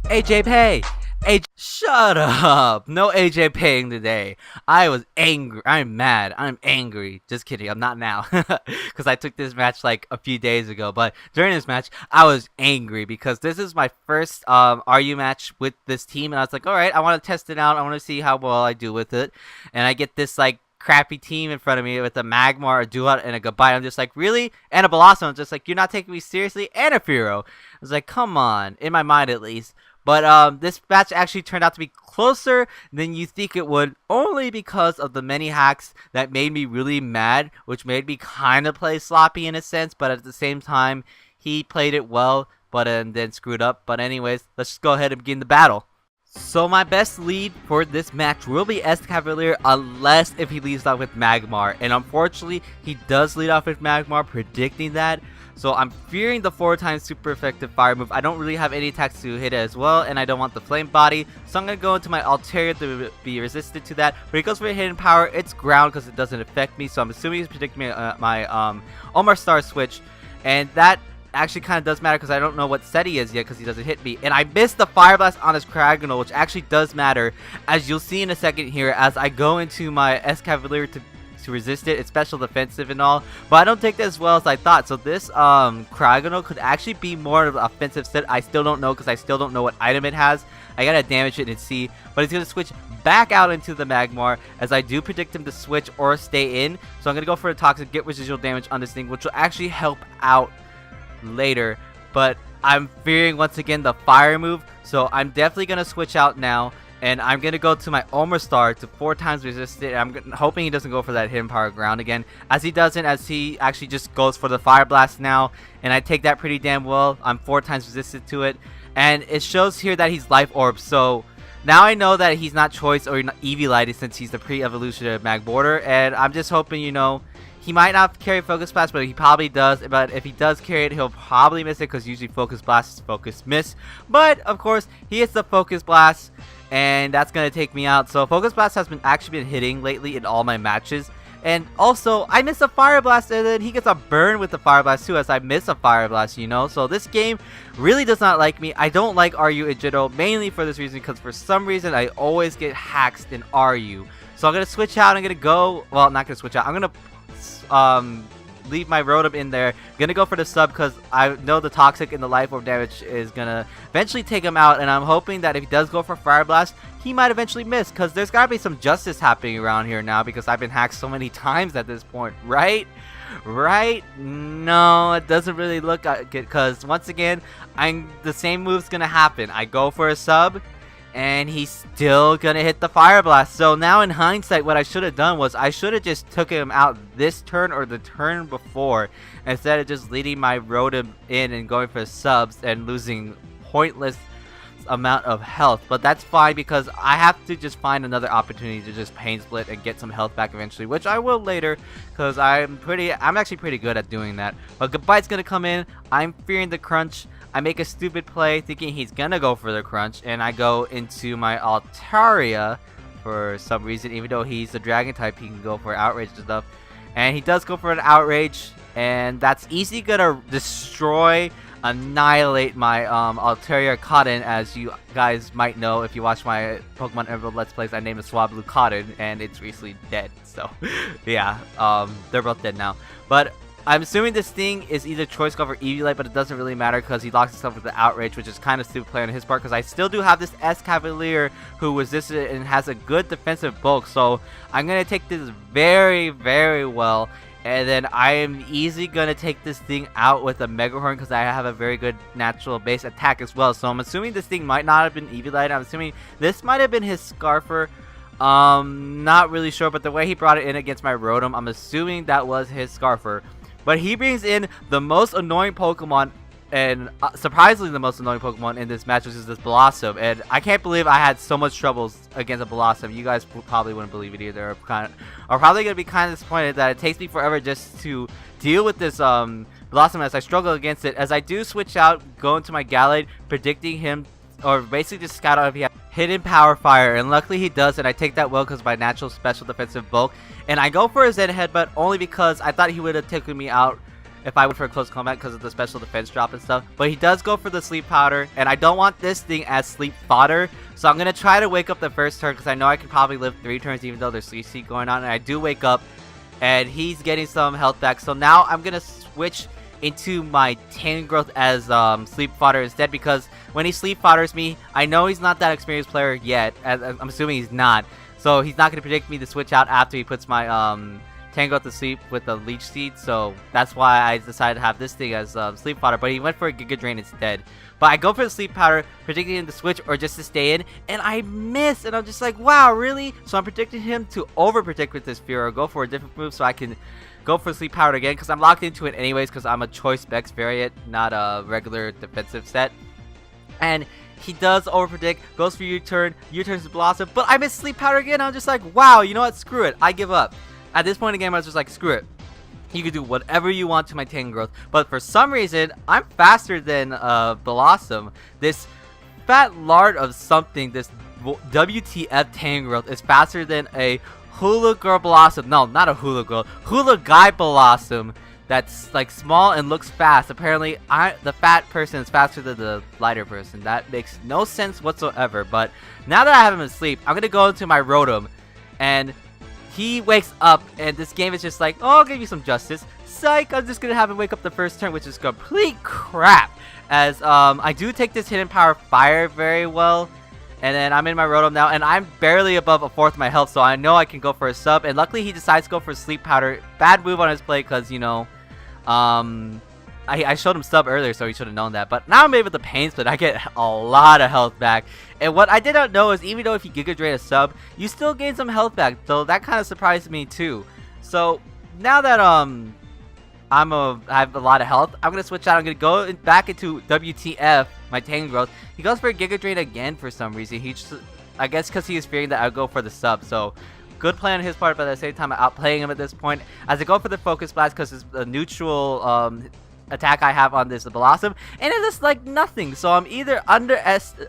AJPay! Shut up! No AJ paying today. I was angry. I'm mad. I'm angry. Just kidding. I'm not now. Because I took this match like a few days ago. But during this match, I was angry because this is my first RU match with this team. And I was like, alright, I want to test it out. I want to see how well I do with it. And I get this like crappy team in front of me with a Magmar, a Duat, and a Goodbye. I'm just like, really? And a Blossom. I'm just like, you're not taking me seriously? And a Furo. I was like, come on. In my mind, at least. But this match actually turned out to be closer than you think it would, only because of the many hacks that made me really mad, which made me kind of play sloppy in a sense, but at the same time, he played it well, but then screwed up. But anyways, let's just go ahead and begin the battle. So my best lead for this match will be Cavalier, unless if he leads off with Magmar. And unfortunately, he does lead off with Magmar, predicting that. So I'm fearing the 4x super effective fire move. I don't really have any attacks to hit it as well, and I don't want the flame body. So I'm going to go into my Altaria to be resistant to that. But he goes for a hidden power. It's ground because it doesn't affect me. So I'm assuming he's predicting me my Omar Star switch. And that actually kind of does matter because I don't know what set he is yet because he doesn't hit me. And I missed the Fire Blast on his Cragonal, which actually does matter, as you'll see in a second here as I go into my Cavalier to resist it. It's special defensive and all, but I don't take that as well as I thought. So this Cragonal could actually be more of an offensive set. I still don't know because I still don't know what item it has. I gotta damage it and see, but he's gonna switch back out into the Magmar as I do predict him to switch or stay in. So I'm gonna go for a Toxic, get residual damage on this thing, which will actually help out later. But I'm fearing once again the fire move, so I'm definitely gonna switch out now. And I'm going to go to my Omar Star to 4x resist it. I'm hoping he doesn't go for that hidden power ground again. As he doesn't, as he actually just goes for the Fire Blast now. And I take that pretty damn well. I'm 4x resistant to it. And it shows here that he's Life Orb. So now I know that he's not Choice or not Eevee since he's the pre-evolution of Mag Border. And I'm just hoping, you know, he might not carry Focus Blast, but he probably does. But if he does carry it, he'll probably miss it because usually Focus Blast is Focus Miss. But, of course, he hits the Focus Blast. And that's gonna take me out. So Focus Blast has actually been hitting lately in all my matches. And also, I miss a Fire Blast, and then he gets a burn with the Fire Blast too, as I miss a Fire Blast, you know. So this game really does not like me. I don't like RU in general, mainly for this reason, because for some reason I always get hacks in RU. So I'm gonna switch out. I'm gonna go. Well, not gonna switch out. I'm gonna leave my Rotom in there. Gonna go for the sub because I know the Toxic and the Life Orb damage is gonna eventually take him out, and I'm hoping that if he does go for Fire Blast, he might eventually miss, because there's gotta be some justice happening around here now because I've been hacked so many times at this point, right? Right? No, it doesn't really look good, because once again, the same move's gonna happen. I go for a sub, and he's still gonna hit the Fire Blast. So now in hindsight, what I should have done was I should have just took him out this turn or the turn before, instead of just leading my Rotom in and going for subs and losing pointless amount of health. But that's fine because I have to just find another opportunity to just pain split and get some health back eventually, which I will later because I'm actually pretty good at doing that. But Goodbye's gonna come in. I'm fearing the crunch. I make a stupid play thinking he's gonna go for the crunch, and I go into my Altaria for some reason. Even though he's a dragon type, he can go for outrage and stuff, and he does go for an outrage, and that's easy gonna destroy, annihilate my Altaria Cotton. As you guys might know if you watch my Pokemon Emerald Let's Plays, I named it Swablu Cotton, and it's recently dead. So yeah, they're both dead now. But I'm assuming this thing is either Choice Scarf or Eevee, but it doesn't really matter because he locks himself with the Outrage, which is kind of stupid play on his part because I still do have this Cavalier who resisted it and has a good defensive bulk. So I'm going to take this very, very well. And then I am easily going to take this thing out with a Mega Horn because I have a very good natural base attack as well. So I'm assuming this thing might not have been Eevee. I'm assuming this might have been his Scarfer. Not really sure, but the way he brought it in against my Rotom, I'm assuming that was his Scarfer. But he brings in the most annoying Pokemon, and surprisingly the most annoying Pokemon in this match, which is this Blossom. And I can't believe I had so much troubles against a Blossom. You guys probably wouldn't believe it either. Are probably going to be kind of disappointed that it takes me forever just to deal with this Blossom as I struggle against it. As I do switch out, go into my Gallade, predicting him, or basically just scout out if he has hidden Power Fire. And luckily he does, and I take that well because of my natural special defensive bulk. And I go for a Zen Headbutt only because I thought he would have taken me out if I went for a close combat because of the special defense drop and stuff. But he does go for the sleep powder, and I don't want this thing as sleep fodder. So I'm going to try to wake up the first turn because I know I can probably live 3 turns even though there's sleep seat going on. And I do wake up, and he's getting some health back. So now I'm going to switch into my Tangrowth as sleep fodder instead, because when he sleep fodders me, I know he's not that experienced player yet, as I'm assuming he's not, so he's not going to predict me to switch out after he puts my Tangrowth to sleep with the leech seed. So that's why I decided to have this thing as sleep fodder, but he went for a Giga Drain instead. But I go for the sleep powder, predicting him to switch or just to stay in, and I miss, and I'm just like, wow, really? So I'm predicting him to over predict with this Fearow, go for a different move so I can go for sleep powder again, because I'm locked into it anyways, because I'm a choice specs variant, not a regular defensive set. And he does over predict, goes for U-turn, U-turns to Blossom, but I miss sleep powder again. I'm just like, wow, you know what, screw it, I give up. At this point in the game, I was just like, screw it, you can do whatever you want to my Tangrowth. But for some reason, I'm faster than Blossom. This fat lard of something, this WTF Tangrowth is faster than a Hula Girl Blossom. No, not a Hula Girl. Hula Guy Blossom that's like small and looks fast. Apparently, the fat person is faster than the lighter person. That makes no sense whatsoever. But now that I have him asleep, I'm going to go into my Rotom. And he wakes up, and this game is just like, oh, I'll give you some justice. Psych, I'm just going to have him wake up the first turn, which is complete crap. As I do take this Hidden Power Fire very well. And then I'm in my Rotom now, and I'm barely above a fourth of my health, so I know I can go for a sub. And luckily, he decides to go for Sleep Powder. Bad move on his play, because, you know, I showed him sub earlier, so he should have known that. But now I'm able to Pain Split. I get a lot of health back. And what I did not know is, even though if you Giga Drain a sub, you still gain some health back. So that kind of surprised me, too. So now that I have a lot of health, I'm going to switch out. I'm going to go back into WTF, my Tangrowth. He goes for a Giga Drain again for some reason. He just, I guess because he is fearing that I'll go for the sub. So, good play on his part, but at the same time, I'm outplaying him at this point. As I go for the Focus Blast because it's a neutral attack I have on this Blossom, and it is like nothing. So I'm either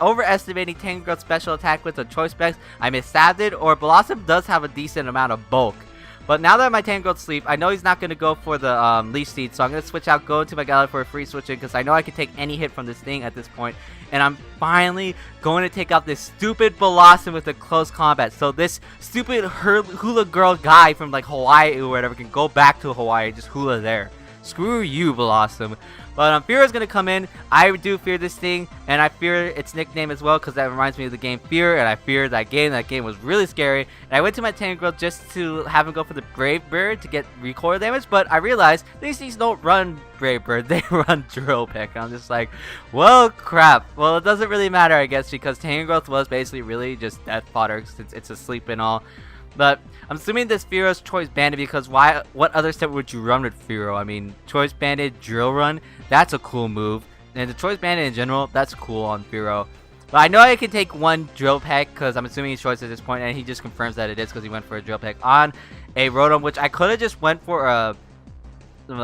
overestimating Tangrowth's special attack with the choice specs, I misstabbed it, or Blossom does have a decent amount of bulk. But now that my Tangrowth sleep, I know he's not going to go for the Leech Seed, so I'm going to switch out, go into my Gallery for a free switch in, because I know I can take any hit from this thing at this point. And I'm finally going to take out this stupid Blossom with a close combat. So this stupid hula girl guy from like Hawaii or whatever can go back to Hawaii, just hula there. Screw you, Blossom. But Fearo's going to come in. I do fear this thing, and I fear its nickname as well, because that reminds me of the game Fear, and I fear that game. That game was really scary. And I went to my Tangrowth just to have him go for the Brave Bird to get recoil damage, but I realized these things don't run Brave Bird, they run Drill Peck. And I'm just like, well, crap. Well, it doesn't really matter, I guess, because Tangrowth was basically really just death fodder since it's asleep and all. But I'm assuming this Fearo's Choice Banded, because why? What other step would you run with Fearow? I mean, Choice Banded, Drill Run, that's a cool move. And the Choice Banded in general, that's cool on Fearow. But I know I can take one Drill Peck, because I'm assuming he's Choice at this point, and he just confirms that it is because he went for a Drill Peck on a Rotom, which I could have just went for a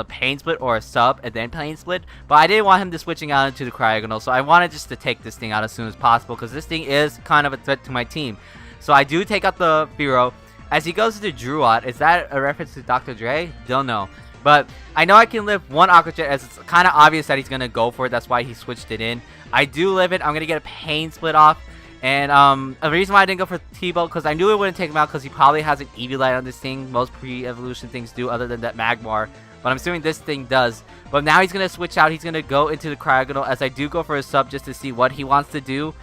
Pain Split or a sub and then Pain Split, but I didn't want him to switching out into the Cryogonal, so I wanted just to take this thing out as soon as possible, because this thing is kind of a threat to my team. So I do take out the Fearow. As he goes to Druot, is that a reference to Dr. Dre? Don't know. But I know I can live one Aqua Jet, as it's kind of obvious that he's going to go for it. That's why he switched it in. I do live it. I'm going to get a Pain Split off. And the reason why I didn't go for T-Bolt, because I knew it wouldn't take him out, because he probably has an Eviolite on this thing. Most pre-evolution things do, other than that Magmar. But I'm assuming this thing does. But now he's going to switch out. He's going to go into the Cryogonal, as I do go for a sub just to see what he wants to do.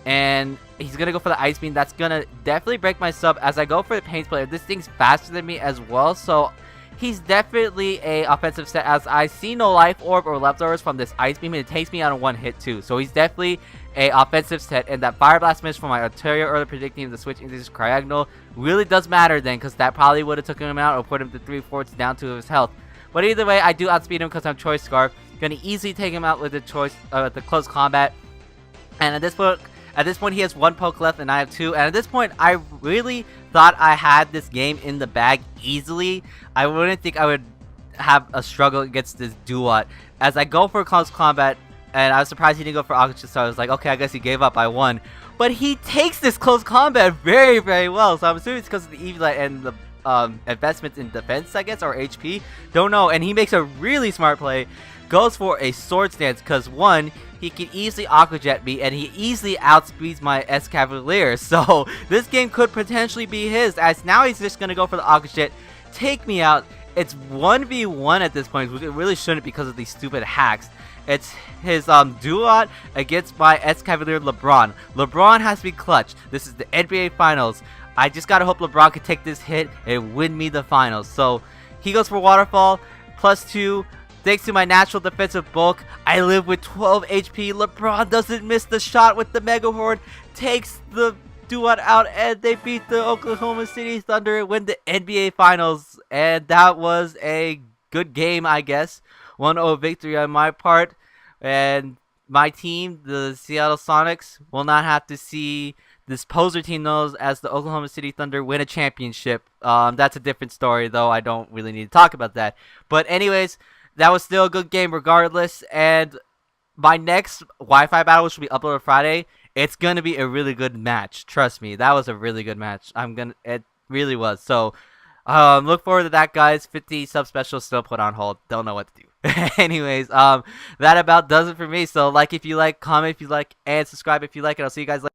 And he's going to go for the Ice Beam. That's going to definitely break my sub as I go for the Pain Split. This thing's faster than me as well, so he's definitely a offensive set, as I see no Life Orb or leftovers from this Ice Beam, and it takes me out in one hit too. So he's definitely a offensive set, and that Fire Blast miss from my Ontario earlier predicting him to switch into this Cryogonal really does matter then, because that probably would have taken him out or put him to 3/4 down to his health. But either way, I do outspeed him because I'm Choice Scarf. Going to easily take him out with the close combat. And at this point, he has one poke left and I have two. And at this point, I really thought I had this game in the bag easily. I wouldn't think I would have a struggle against this Duat. As I go for close combat, and I was surprised he didn't go for Aqua, so I was like, okay, I guess he gave up. I won. But he takes this close combat very, very well. So I'm assuming it's because of the Eviolite and the investments in defense, I guess, or HP. Don't know. And he makes a really smart play. Goes for a sword stance because, one, he can easily Aqua Jet me, and he easily outspeeds my S-Cavalier. So this game could potentially be his, as now he's just going to go for the Aqua Jet, take me out. It's 1v1 at this point, which it really shouldn't because of these stupid hacks. It's his duot against my S-Cavalier LeBron. LeBron has to be clutch. This is the NBA Finals. I just gotta hope LeBron can take this hit and win me the finals. So he goes for Waterfall, +2. Thanks to my natural defensive bulk, I live with 12 HP. LeBron doesn't miss the shot with the Mega Horde, takes the duot out, and they beat the Oklahoma City Thunder and win the NBA Finals. And that was a good game, I guess. 1-0 victory on my part. And my team, the Seattle Sonics, will not have to see this poser team known as the Oklahoma City Thunder win a championship. That's a different story, though. I don't really need to talk about that. But anyways, that was still a good game regardless. And my next Wi-Fi battle, which will be uploaded Friday, it's gonna be a really good match. Trust me, that was a really good match. It really was. So, look forward to that, guys. 50 sub special still put on hold. Don't know what to do. Anyways, that about does it for me. So, like if you like, comment if you like, and subscribe if you like, and I'll see you guys later.